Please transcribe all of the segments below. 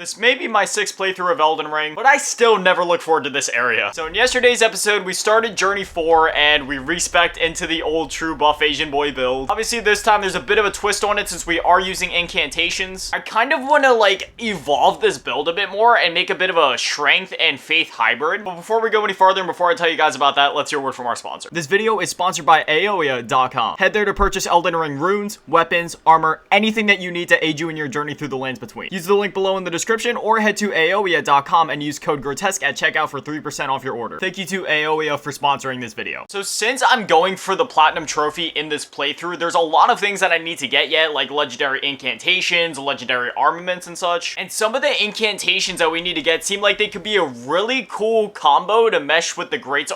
This may be my 6th playthrough of Elden Ring, but I still never look forward to this area. So in yesterday's episode, we started Journey 4 and we respec'd into the old true buff Asian boy build. Obviously this time there's a bit of a twist on it since we are using incantations. I kind of want to like evolve this build a bit more and make a bit of a strength and faith hybrid. But before we go any farther and before I tell you guys about that, let's hear a word from our sponsor. This video is sponsored by Aoya.com. Head there to purchase Elden Ring runes, weapons, armor, anything that you need to aid you in your journey through the lands between. Use the link below in the description or head to Aoya.com and use code Grotesque at checkout for 3% off your order. Thank you to Aoya for sponsoring this video. So since I'm going for the platinum trophy in this playthrough, there's a lot of things that I need to get yet, like legendary incantations, legendary armaments and such. And some of the incantations that we need to get seem like they could be a really cool combo to mesh with the greats.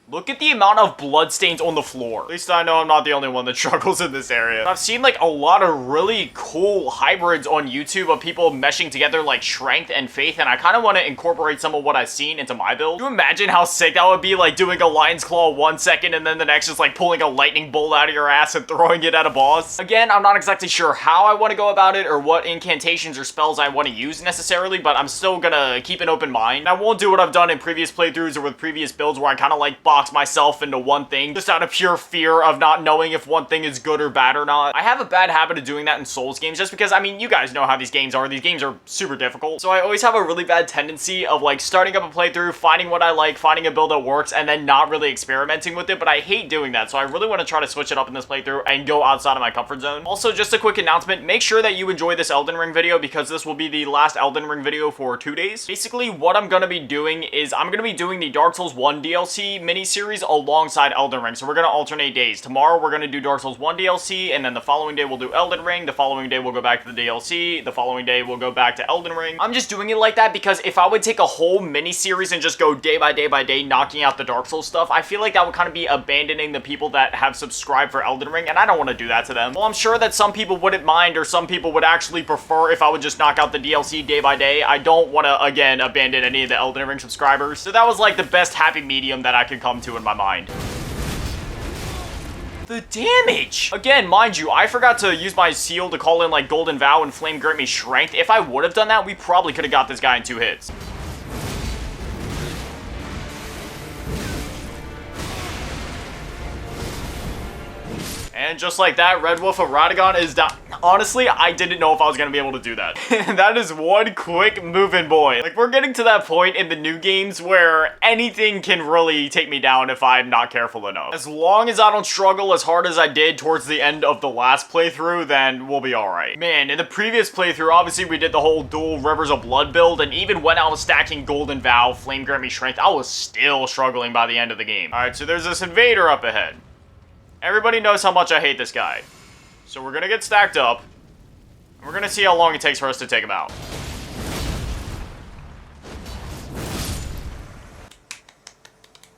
Look at the amount of bloodstains on the floor. At least I know I'm not the only one that struggles in this area. I've seen like a lot of really cool hybrids on YouTube of people meshing together like strength and faith, and I kind of want to incorporate some of what I've seen into my build. Can you imagine how sick that would be, like doing a lion's claw 1 second and then the next is like pulling a lightning bolt out of your ass and throwing it at a boss? Again, I'm not exactly sure how I want to go about it or what incantations or spells I want to use necessarily, but I'm still gonna keep an open mind. I won't do what I've done in previous playthroughs or with previous builds where I kind of like box myself into one thing just out of pure fear of not knowing if one thing is good or bad or not. I have a bad habit of doing that in Souls games just because, I mean, you guys know how these games are. These games are super difficult. So I always have a really bad tendency of like starting up a playthrough, finding what I like, finding a build that works, and then not really experimenting with it, but I hate doing that. So I really want to try to switch it up in this playthrough and go outside of my comfort zone. Also, just a quick announcement, make sure that you enjoy this Elden Ring video because this will be the last Elden Ring video for 2 days. Basically, what I'm going to be doing is I'm going to be doing the Dark Souls 1 DLC mini-series alongside Elden Ring. So we're going to alternate days. Tomorrow we're going to do Dark Souls 1 DLC, and then the following day we'll do Elden Ring. The following day we'll go back to the DLC. The following day we'll go back to Elden Ring. I'm just doing it like that because if I would take a whole mini-series and just go day by day by day knocking out the Dark Souls stuff, I feel like that would kind of be abandoning the people that have subscribed for Elden Ring, and I don't want to do that to them. Well, I'm sure that some people wouldn't mind, or some people would actually prefer if I would just knock out the DLC day by day. I don't want to, again, abandon any of the Elden Ring subscribers. So that was like the best happy medium that I could come to in my mind. The damage! Again, mind you, I forgot to use my seal to call in like Golden Vow and Flame grant me strength. If I would have done that, we probably could have got this guy in 2 hits. And just like that, Red Wolf of Radagon is down. Honestly, I didn't know if I was going to be able to do that. That is one quick moving boy. Like, we're getting to that point in the new games where anything can really take me down if I'm not careful enough. As long as I don't struggle as hard as I did towards the end of the last playthrough, then we'll be alright. Man, in the previous playthrough, obviously we did the whole dual Rivers of Blood build, and even when I was stacking Golden Vow, Flame grant me strength, I was still struggling by the end of the game. Alright, so there's this invader up ahead. Everybody knows how much I hate this guy. So we're gonna get stacked up. And we're gonna see how long it takes for us to take him out.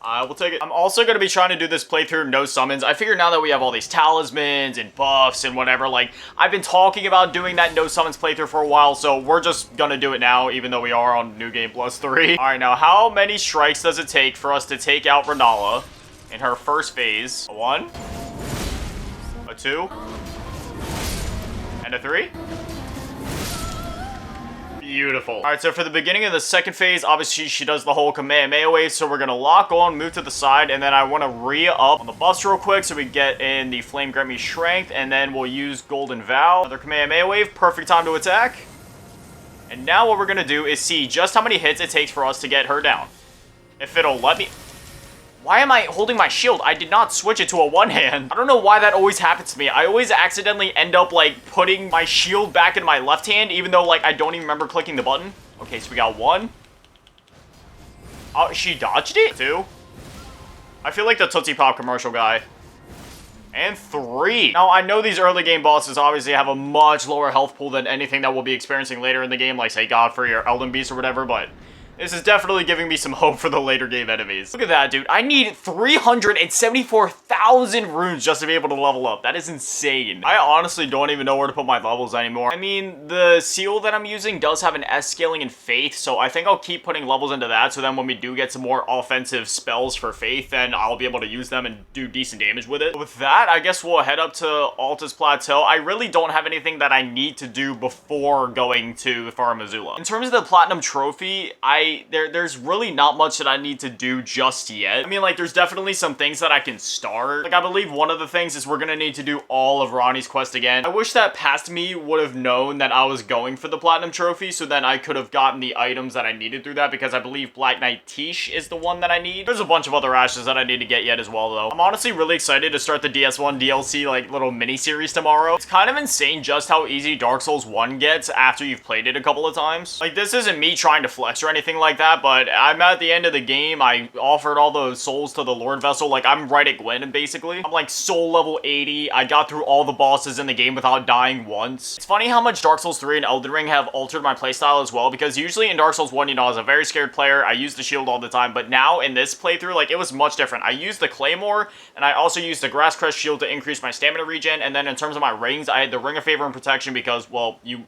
I will take it. I'm also gonna be trying to do this playthrough no summons. I figure now that we have all these talismans and buffs and whatever, like, I've been talking about doing that no summons playthrough for a while, so we're just gonna do it now, even though we are on New Game Plus 3. Alright, now how many strikes does it take for us to take out Rennala in her first phase? A 1, a 2, and a 3. Beautiful. All right, so for the beginning of the second phase, obviously she does the whole Kamehameha wave, so we're gonna lock on, move to the side, and then I want to re-up on the buffs real quick so we get in the Flame grant me strength, and then we'll use Golden Vow. Another Kamehameha wave, perfect time to attack. And now what we're gonna do is see just how many hits it takes for us to get her down. If it'll let me... Why am I holding my shield? I did not switch it to a one-hand. I don't know why that always happens to me. I always accidentally end up, like, putting my shield back in my left hand, even though, like, I don't even remember clicking the button. Okay, so we got 1. Oh, she dodged it? 2. I feel like the Tootsie Pop commercial guy. And 3. Now, I know these early game bosses obviously have a much lower health pool than anything that we'll be experiencing later in the game, like, say, Godfrey or Elden Beast or whatever, but This is definitely giving me some hope for the later game enemies. Look at that, dude. I need 374,000 runes just to be able to level up. That is insane. I honestly don't even know where to put my levels anymore. I mean, the seal that I'm using does have an S scaling in Faith, so I think I'll keep putting levels into that, so then when we do get some more offensive spells for Faith, then I'll be able to use them and do decent damage with it. With that, I guess we'll head up to Alta's Plateau. I really don't have anything that I need to do before going to Far Missoula. In terms of the Platinum Trophy, there's really not much that I need to do just yet. I mean, like, there's definitely some things that I can start. Like, I believe one of the things is we're gonna need to do all of Ronnie's quest again. I wish that past me would have known that I was going for the Platinum Trophy, so then I could have gotten the items that I needed through that, because I believe Black Knight Tish is the one that I need. There's a bunch of other ashes that I need to get yet as well, though. I'm honestly really excited to start the DS1 DLC, like, little mini-series tomorrow. It's kind of insane just how easy Dark Souls 1 gets after you've played it a couple of times. Like, this isn't me trying to flex or anything like that, but I'm at the end of the game. I offered all those souls to the Lord Vessel. Like, I'm right at Gwyn, basically. I'm like soul level 80. I got through all the bosses in the game without dying once. It's funny how much Dark Souls 3 and Elden Ring have altered my playstyle as well, because usually in Dark Souls 1, you know, I was a very scared player. I used the shield all the time, but now in this playthrough, like, it was much different. I used the Claymore, and I also used the Grass Crest shield to increase my stamina regen, and then in terms of my rings, I had the Ring of Favor and Protection because, well, you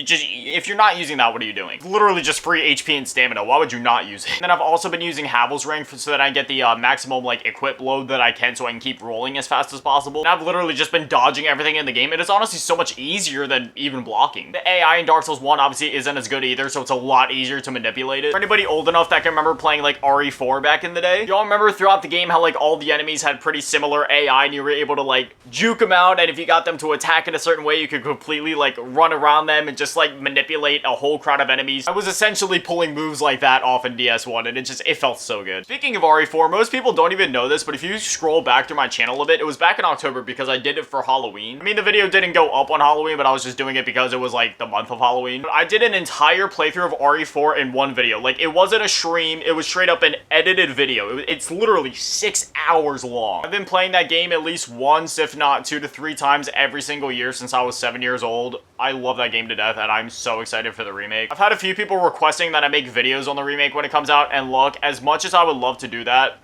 just, if you're not using that, what are you doing? It's literally just free HP and stamina. Why would you not use it? And then I've also been using Havel's Ring so that I get the maximum, like, equip load that I can, so I can keep rolling as fast as possible. And I've literally just been dodging everything in the game. It is honestly so much easier than even blocking. The AI in Dark Souls 1 obviously isn't as good either, so it's a lot easier to manipulate it. For anybody old enough that can remember playing, like, RE4 back in the day, y'all remember throughout the game how, like, all the enemies had pretty similar AI, and you were able to, like, juke them out, and if you got them to attack in a certain way, you could completely, like, run around them and just, like, manipulate a whole crowd of enemies. I was essentially pulling moves like that off in DS1, and it felt so good. Speaking of RE4, most people don't even know this, but if you scroll back through my channel a bit, it was back in October because I did it for Halloween. I mean, the video didn't go up on Halloween, but I was just doing it because it was, like, the month of Halloween. But I did an entire playthrough of RE4 in one video. Like, it wasn't a stream, it was straight up an edited video. It's literally 6 hours long. I've been playing that game at least once, if not 2 to 3 times every single year since I was 7 years old. I love that game to death, and I'm so excited for the remake. I've had a few people requesting that I make videos on the remake when it comes out, and look, as much as I would love to do that,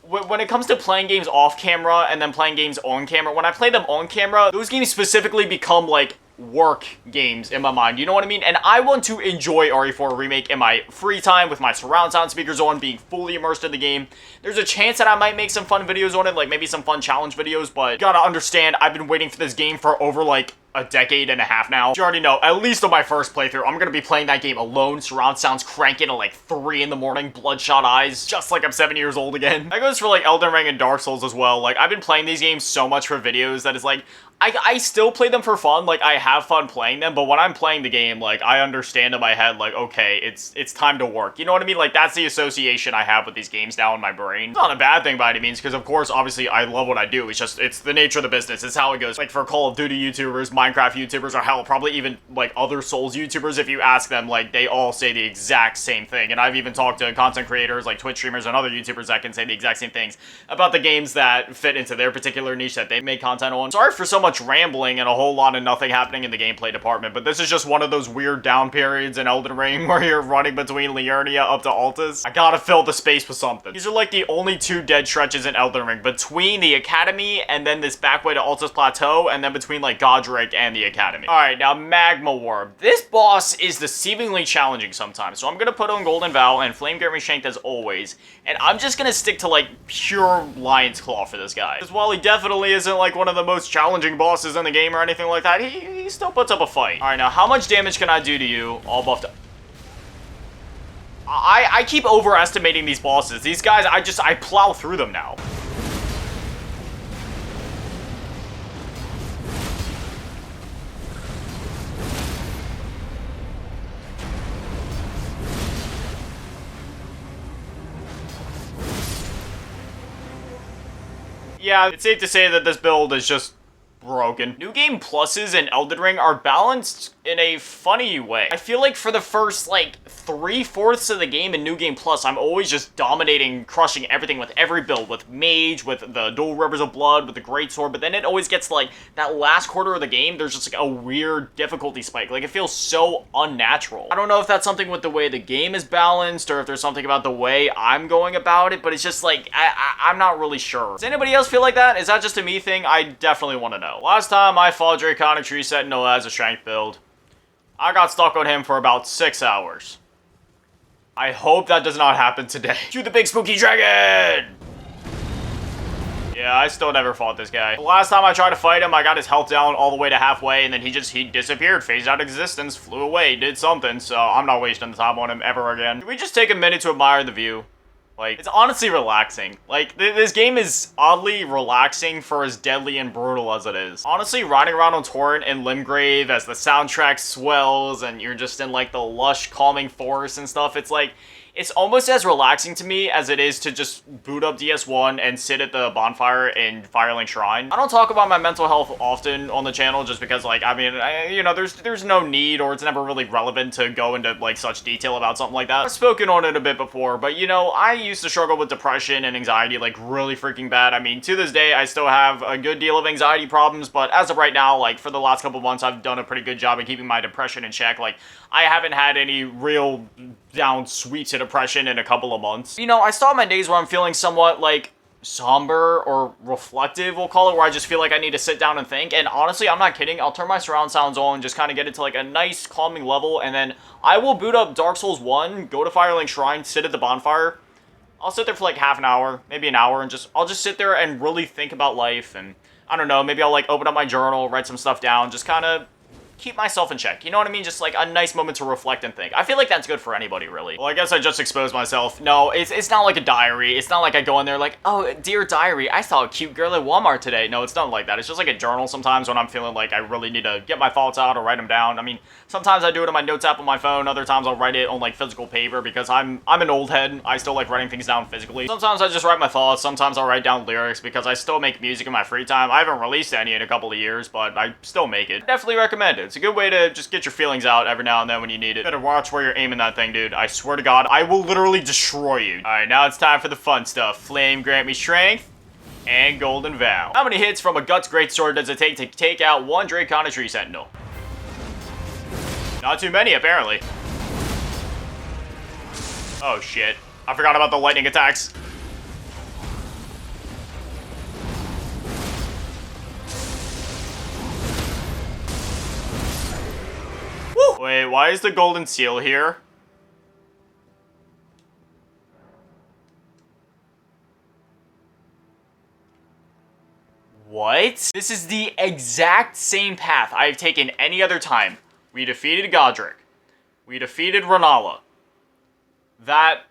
when it comes to playing games off camera and then playing games on camera, when I play them on camera, those games specifically become, like, work games in my mind, you know what I mean? And I want to enjoy RE4 Remake in my free time with my surround sound speakers on, being fully immersed in the game. There's a chance that I might make some fun videos on it, like maybe some fun challenge videos, but you gotta understand, I've been waiting for this game for over, like, a decade and a half now. You already know, at least on my first playthrough, I'm gonna be playing that game alone, surround sounds cranking at like 3 in the morning, bloodshot eyes, just like I'm 7 years old again. That goes for like Elden Ring and Dark Souls as well. Like, I've been playing these games so much for videos that it's like, I still play them for fun, like, I have fun playing them, but when I'm playing the game, like, I understand in my head, like, okay, it's time to work. You know what I mean? Like, that's the association I have with these games now in my brain. It's not a bad thing by any means, because of course, obviously, I love what I do. It's just, it's the nature of the business. It's how it goes. Like, for Call of Duty YouTubers, Minecraft YouTubers, or hell, probably even, like, other Souls YouTubers, if you ask them, like, they all say the exact same thing. And I've even talked to content creators, like Twitch streamers and other YouTubers that can say the exact same things about the games that fit into their particular niche that they make content on. Sorry for so much rambling and a whole lot of nothing happening in the gameplay department, but this is just one of those weird down periods in Elden Ring where you're running between Liurnia up to Altus. I gotta fill the space with something. These are like the only 2 dead stretches in Elden Ring, between the Academy and then this back way to Altus Plateau, and then between like Godric and the Academy. Alright, now Magma Wyrm. This boss is deceivingly challenging sometimes, so I'm gonna put on Golden Vow and Flame Get Me Shanked as always, and I'm just gonna stick to like pure Lion's Claw for this guy. Because while he definitely isn't like one of the most challenging bosses in the game or anything like that, he still puts up a fight. Alright, now how much damage can I do to you? All buffed up. I keep overestimating these bosses. These guys, I plow through them now. Yeah, it's safe to say that this build is just broken. New Game Pluses in Elden Ring are balanced in a funny way. I feel like for the first, like, 3/4 of the game in New Game Plus, I'm always just dominating, crushing everything with every build, with Mage, with the Dual Rivers of Blood, with the Greatsword, but then it always gets to, like, that last quarter of the game, there's just, like, a weird difficulty spike. Like, it feels so unnatural. I don't know if that's something with the way the game is balanced, or if there's something about the way I'm going about it, but it's just, like, I'm not really sure. Does anybody else feel like that? Is that just a me thing? I definitely want to know. Last time I fought Draconic Tree Sentinel as a strength build, I got stuck on him for about 6 hours. I hope that does not happen today. To the big spooky dragon! Yeah, I still never fought this guy. The last time I tried to fight him, I got his health down all the way to halfway, and then he disappeared, phased out of existence, flew away, did something, so I'm not wasting the time on him ever again. Can we just take a minute to admire the view? Like, it's honestly relaxing. Like, this game is oddly relaxing for as deadly and brutal as it is. Honestly, riding around on Torrent and Limgrave as the soundtrack swells and you're just in, like, the lush, calming forest and stuff, it's like, it's almost as relaxing to me as it is to just boot up DS1 and sit at the bonfire in Firelink Shrine. I don't talk about my mental health often on the channel just because, like, I mean, you know, there's no need, or it's never really relevant to go into, like, such detail about something like that. I've spoken on it a bit before, but, you know, I used to struggle with depression and anxiety, like, really freaking bad. I mean, to this day, I still have a good deal of anxiety problems, but as of right now, like, for the last couple months, I've done a pretty good job of keeping my depression in check. Like, I haven't had any real down sweet to depression in a couple of months. You know, I still have my days where I'm feeling somewhat, like, somber or reflective, we'll call it, where I just feel like I need to sit down and think, and honestly, I'm not kidding, I'll turn my surround sounds on and just kind of get it to, like, a nice, calming level, and then I will boot up Dark Souls 1, go to Firelink Shrine, sit at the bonfire. I'll sit there for, like, half an hour, maybe an hour, and I'll just sit there and really think about life, and I don't know, maybe I'll, like, open up my journal, write some stuff down, just kind of keep myself in check. You know what I mean? Just, like, a nice moment to reflect and think. I feel like that's good for anybody, really. Well, I guess I just exposed myself. No, it's not like a diary. It's not like I go in there like, oh, dear diary, I saw a cute girl at Walmart today. No, it's not like that. It's just like a journal sometimes when I'm feeling like I really need to get my thoughts out or write them down. I mean, sometimes I do it on my notes app on my phone. Other times I'll write it on, like, physical paper because I'm an old head. I still like writing things down physically. Sometimes I just write my thoughts. Sometimes I'll write down lyrics because I still make music in my free time. I haven't released any in a couple of years, but I still make it. Definitely recommend it. It's a good way to just get your feelings out every now and then when you need it. Better watch where you're aiming that thing, dude. I swear to God, I will literally destroy you. Alright, now it's time for the fun stuff. Flame grant me strength, and Golden Vow. How many hits from a Guts Greatsword does it take to take out one Draconic Tree Sentinel? Not too many, apparently. Oh, shit. I forgot about the lightning attacks. Woo! Wait, why is the golden seal here? What? This is the exact same path I have taken any other time. We defeated Godric. We defeated Rennala. That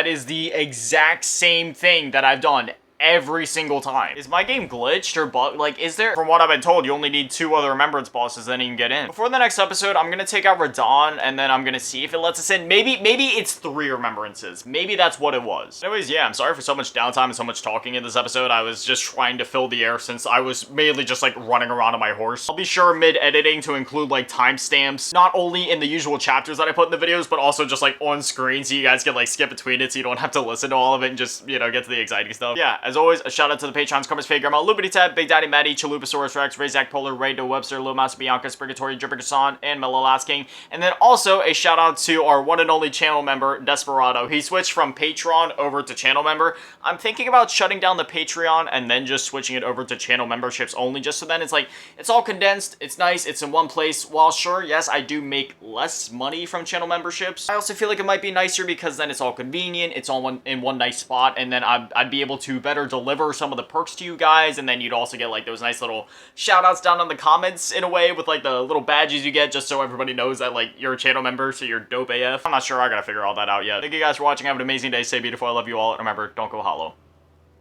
is the exact same thing that I've done every single time. Is my game glitched or bugged? Like, is there? From what I've been told, you only need 2 other remembrance bosses, then you can get in. Before the next episode, I'm gonna take out Radagon, and then I'm gonna see if it lets us in. Maybe it's 3 remembrances. Maybe that's what it was. Anyways, yeah, I'm sorry for so much downtime and so much talking in this episode. I was just trying to fill the air since I was mainly just, like, running around on my horse. I'll be sure mid-editing to include, like, timestamps, not only in the usual chapters that I put in the videos, but also just, like, on screen so you guys can, like, skip between it so you don't have to listen to all of it and just, you know, get to the exciting stuff. Yeah, as always, a shout out to the Patrons, Carmen's Fade, Grandma, Lubity Tab, Big Daddy Maddie, Chalupasaurus Rex, Razak Polar, Ray Do Webster, Lil Mouse Bianca, Sprigatory, Dripper Gasson, and Mellow Last King. And then also a shout out to our one and only channel member, Desperado. He switched from Patreon over to channel member. I'm thinking about shutting down the Patreon and then just switching it over to channel memberships only, just so then it's like, it's all condensed, it's nice, it's in one place. While sure, yes, I do make less money from channel memberships, I also feel like it might be nicer because then it's all convenient, it's all in one nice spot, and then I'd be able to better deliver some of the perks to you guys, and then you'd also get, like, those nice little shout outs down in the comments in a way with, like, the little badges you get just so everybody knows that, like, you're a channel member, so you're dope AF. I'm not sure, I gotta figure all that out yet. Thank you guys for watching, have an amazing day, stay beautiful, I love you all, and remember, don't go hollow.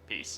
Peace.